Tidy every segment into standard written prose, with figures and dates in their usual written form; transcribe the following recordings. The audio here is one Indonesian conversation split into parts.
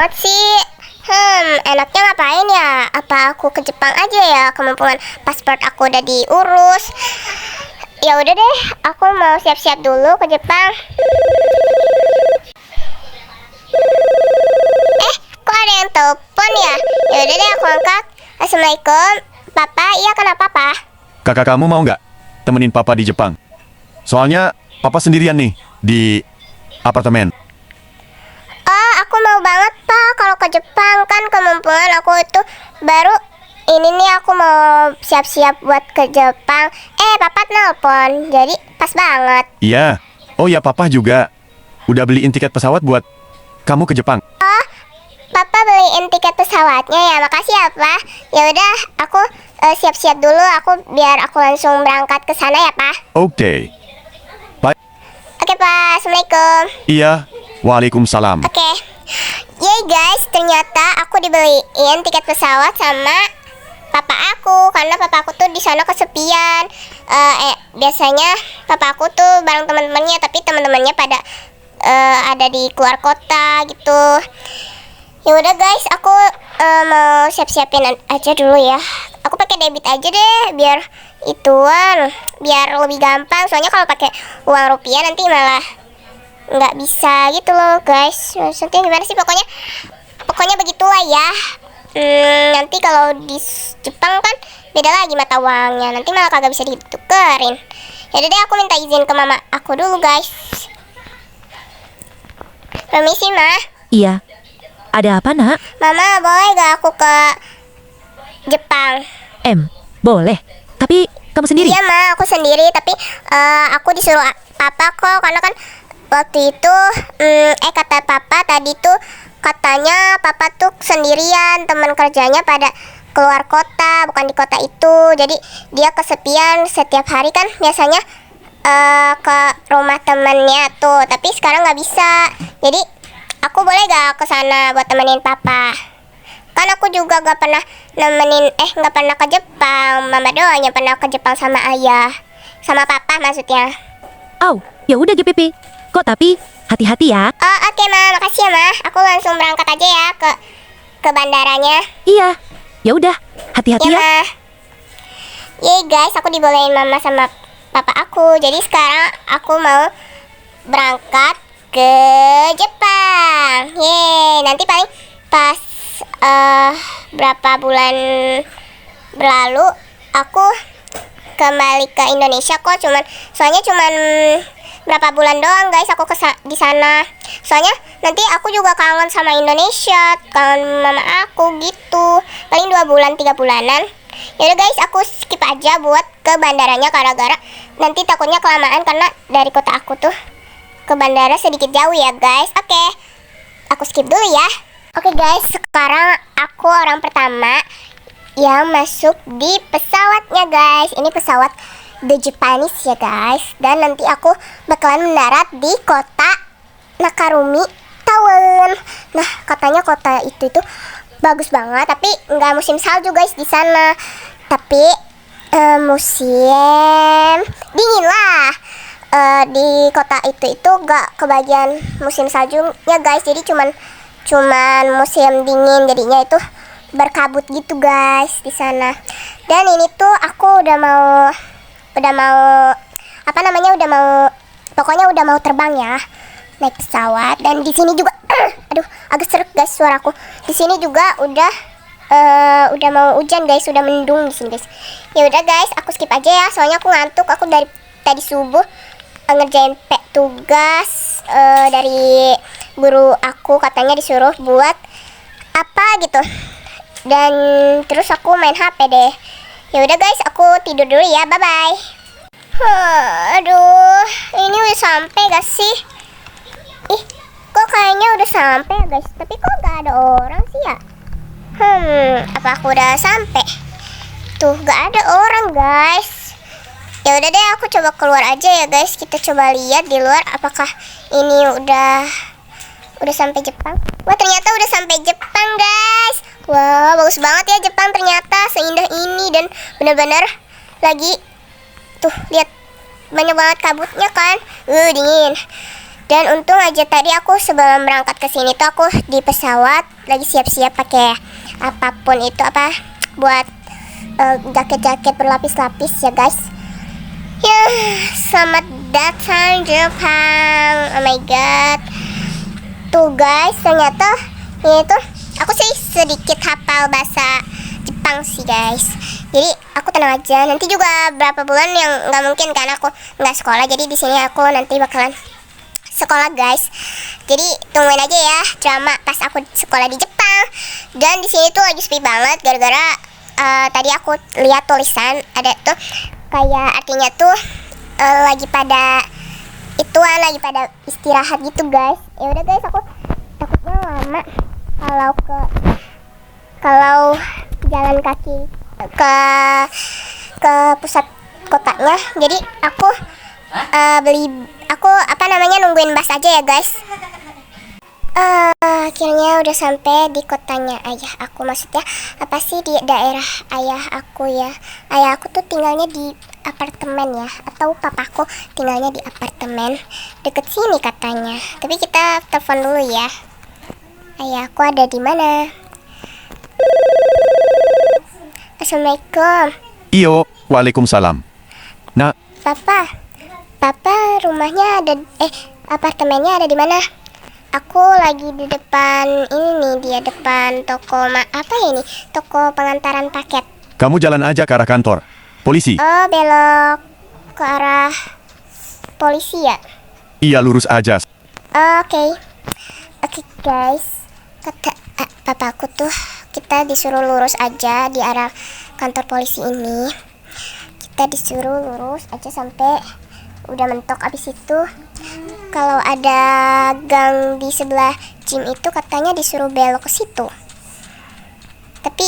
banget sih. Enaknya ngapain ya? Apa aku ke Jepang aja ya? Kemampuan paspor aku udah diurus. Ya udah deh, aku mau siap-siap dulu ke Jepang. Kok ada yang telepon ya? Ya udah deh, aku angkat. Assalamualaikum, Papa. Iya, kenapa, Papa? Kakak kamu mau nggak temenin Papa di Jepang? Soalnya Papa sendirian nih di apartemen. Oh, aku mau banget, Pak, kalau ke Jepang. Kan kemampuan aku itu baru ini nih, aku mau siap-siap buat ke Jepang. Papa nelpon, jadi pas banget. Iya. Oh ya, Papa juga udah beliin tiket pesawat buat kamu ke Jepang. Oh, Papa beliin tiket pesawatnya ya. Makasih ya, Pak. Ya udah, aku siap-siap dulu. Biar aku langsung berangkat ke sana ya, Pak. Oke. Bye. Oke, Pak. Assalamualaikum. Iya. Waalaikumsalam. Oke. Yay guys, ternyata aku dibeliin tiket pesawat sama papa aku, karena papa aku tuh di sana kesepian. Biasanya papa aku tuh bareng teman-temannya, tapi teman-temannya pada ada di keluar kota gitu. Ya udah guys, aku mau siap-siapin aja dulu ya. Aku pakai debit aja deh, biar biar lebih gampang. Soalnya kalau pakai uang rupiah nanti malah nggak bisa gitu loh guys. Maksudnya gimana sih, pokoknya begitulah ya. Nanti kalau di Jepang kan beda lagi mata uangnya, nanti malah kagak bisa ditukerin. Yaudah deh, aku minta izin ke mama aku dulu guys. Permisi, Ma. Iya. Ada apa, Nak? Mama, boleh gak aku ke Jepang? Boleh. Tapi kamu sendiri? Iya, Ma, aku sendiri. Tapi aku disuruh papa kok, karena kan waktu itu kata papa tadi tuh, katanya papa tuh sendirian, teman kerjanya pada keluar kota, bukan di kota itu. Jadi dia kesepian. Setiap hari kan biasanya ke rumah temennya tuh, tapi sekarang nggak bisa. Jadi aku boleh gak ke sana buat temenin papa? Kan aku juga gak pernah nggak pernah ke Jepang. Mama doang yang pernah ke Jepang sama ayah, sama papa maksudnya. Ya udah GPP. Kok tapi hati-hati ya. Oh, oke, Ma, makasih ya, Ma. Aku langsung berangkat aja ya ke bandaranya. Iya. Ya udah, hati-hati ya. Ma. Yeay guys, aku dibolehin mama sama papa aku. Jadi sekarang aku mau berangkat ke Jepang. Yeay, nanti paling pas berapa bulan berlalu aku kembali ke Indonesia kok. Soalnya cuman berapa bulan doang guys aku di sana. Soalnya nanti aku juga kangen sama Indonesia, kangen mama aku gitu. Paling 2 bulan 3 bulanan. Yaudah guys, aku skip aja buat ke bandaranya, gara-gara nanti takutnya kelamaan, karena dari kota aku tuh ke bandara sedikit jauh ya guys. Oke, aku skip dulu ya. Oke guys, sekarang aku orang pertama yang masuk di pesawatnya guys. Ini pesawat The Japanese ya guys. Dan nanti aku bakalan mendarat di kota Nakarumi Town. Nah, katanya kota itu bagus banget, tapi nggak musim salju guys di sana. Tapi musim dingin lah. Di kota itu nggak kebagian musim saljunya guys. Jadi cuman musim dingin, jadinya itu berkabut gitu guys di sana. Dan ini tuh aku udah mau pokoknya udah mau terbang ya, naik pesawat. Dan di sini juga aduh, agak seret guys suaraku. Di sini juga udah mau hujan guys, udah mendung di sini guys. Ya udah guys, aku skip aja ya, soalnya aku ngantuk. Aku dari tadi subuh ngerjain tugas dari guru aku, katanya disuruh buat apa gitu. Dan terus aku main HP deh. Ya udah guys, aku tidur dulu ya. Bye bye. Aduh, ini udah sampai gak sih? Kok kayaknya udah sampai ya guys, tapi kok gak ada orang sih ya? Apa aku udah sampai? Tuh, gak ada orang guys. Ya udah deh, aku coba keluar aja ya guys. Kita coba lihat di luar apakah ini udah sampai Jepang. Wah, ternyata udah sampai Jepang guys. Wah, bagus banget ya Jepang, ternyata seindah ini. Dan benar-benar lagi tuh, lihat banyak banget kabutnya kan. Dingin. Dan untung aja tadi aku sebelum berangkat ke sini tuh aku di pesawat lagi siap-siap pakai apapun itu apa buat jaket-jaket berlapis-lapis ya guys. Ya, selamat datang Jepang. Oh my god. Tuh guys, ternyata ini tuh aku sih sedikit hafal bahasa Jepang sih guys. Jadi aku tenang aja. Nanti juga berapa bulan yang nggak mungkin kan aku nggak sekolah. Jadi di sini aku nanti bakalan sekolah guys. Jadi tungguin aja ya drama pas aku sekolah di Jepang. Dan di sini tuh lagi sepi banget gara-gara tadi aku lihat tulisan ada tuh kayak artinya tuh lagi pada lagi pada istirahat gitu guys. Ya udah guys, aku takutnya lama kalau jalan kaki ke pusat kotanya. Jadi aku nungguin bus aja ya guys. Akhirnya udah sampai di kotanya ayah aku. Maksudnya apa sih, di daerah ayah aku ya. Ayah aku tuh tinggalnya di apartemen ya, atau papaku tinggalnya di apartemen deket sini katanya. Tapi kita telepon dulu ya. Ayah aku ada di mana? Assalamualaikum. Iyo, waalaikumsalam. Nak, Papa rumahnya ada apartemennya ada di mana? Aku lagi di depan ini nih, dia depan toko toko pengantaran paket. kamu jalan aja ke arah kantor polisi. Oh, belok ke arah polisi ya? Iya, lurus aja. Oke guys, kata papaku tuh kita disuruh lurus aja di arah kantor polisi ini. Kita disuruh lurus aja sampai udah mentok. Abis itu kalau ada gang di sebelah gym itu katanya disuruh belok ke situ. Tapi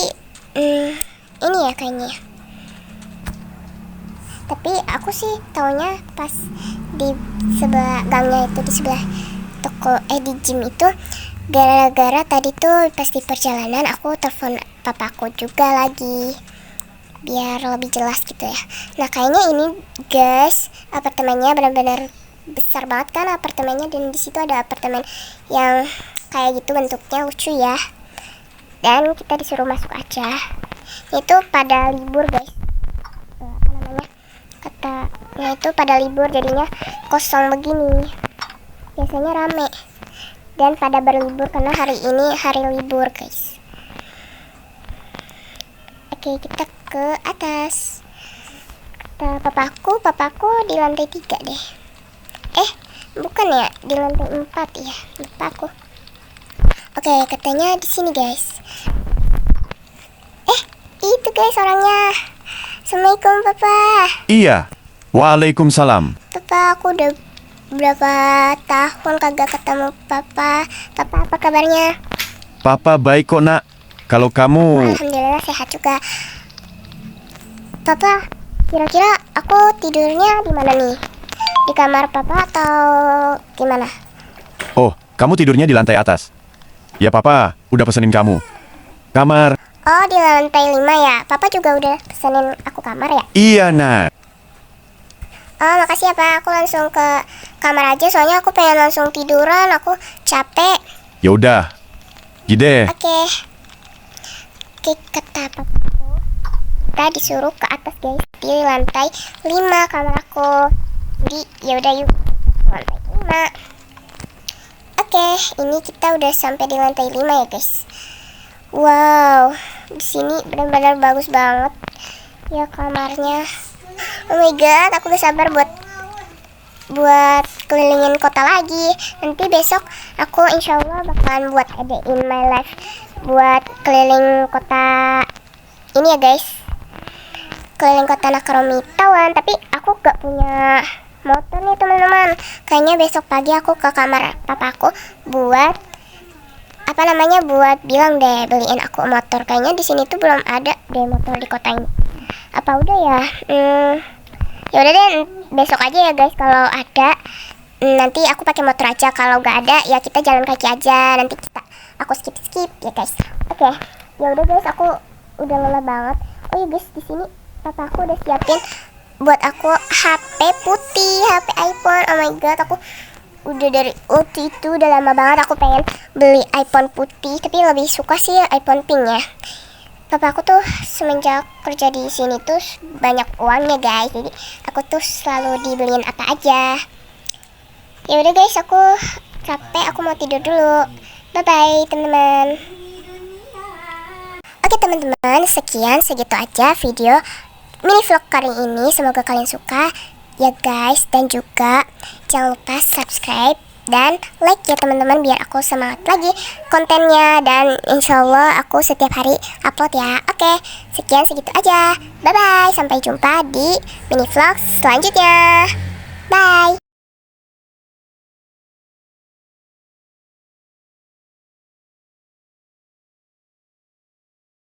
ini ya kayaknya. Tapi aku sih taunya pas di sebelah gangnya itu, di sebelah toko di gym itu, gara-gara tadi tuh pas di perjalanan aku telepon papaku juga lagi biar lebih jelas gitu ya. Nah kayaknya ini guys, apartemennya benar-benar besar banget kan apartemennya, dan di situ ada apartemen yang kayak gitu bentuknya lucu ya. Dan kita disuruh masuk aja. Itu pada libur guys. Katanya itu pada libur, jadinya kosong begini. Biasanya rame. Dan pada berlibur karena hari ini hari libur guys. Oke, kita ke atas. Kata papaku di lantai 3 deh. Bukan ya, di lantai 4 ya, lupa aku. Oke, katanya di sini guys. Itu guys orangnya. Assalamualaikum papa. Iya, waalaikumsalam. Papa, aku udah berapa tahun kagak ketemu papa. Papa, apa kabarnya? Papa baik kok nak. Kalau kamu... Alhamdulillah sehat juga. Papa, kira-kira aku tidurnya di mana nih? Di kamar papa atau gimana? Oh, kamu tidurnya di lantai atas. Ya papa, udah pesenin kamu kamar. Oh, di lantai 5 ya? Papa juga udah pesenin aku kamar ya? Iya nak. Oh, makasih ya Pak. Aku langsung ke kamar aja, soalnya aku pengen langsung tiduran. Aku capek. Ya udah, gide. Oke, kata papaku, kita disuruh ke atas guys, di lantai 5 kamar aku. Jadi ya udah yuk, lantai 5. Oke, ini kita udah sampai di lantai 5 ya guys. Wow, di sini benar-benar bagus banget ya kamarnya. Oh my god, aku gak sabar buat kelilingin kota lagi. Nanti besok aku insya Allah bakalan buat ada in my life buat keliling kota ini ya guys, keliling kota Nakromi Tawan. Tapi aku gak punya motor nih teman-teman. Kayaknya besok pagi aku ke kamar papaku buat buat bilang deh beliin aku motor. Kayaknya di sini tuh belum ada deh motor di kota ini. Apa udah ya? Ya udah deh, besok aja ya guys kalau ada. Nanti aku pakai motor aja, kalau nggak ada ya kita jalan kaki aja. Nanti aku skip ya guys. Oke. Ya udah guys, aku udah lelah banget. Oh ya guys, di sini papa aku udah siapin buat aku HP putih, HP iPhone. Oh my god, aku udah dari waktu itu udah lama banget aku pengen beli iPhone putih, tapi lebih suka sih iPhone pink ya. Papa aku tuh semenjak kerja di sini tuh banyak uangnya guys, jadi aku tuh selalu dibeliin apa aja. Ya udah guys, aku capek, aku mau tidur dulu. Bye bye teman-teman. Oke teman-teman, sekian segitu aja video mini vlog kali ini. Semoga kalian suka ya guys, dan juga jangan lupa subscribe dan like ya teman-teman, biar aku semangat lagi kontennya, dan insya Allah aku setiap hari upload ya. Oke, sekian segitu aja. Bye bye, sampai jumpa di mini vlog selanjutnya. Bye.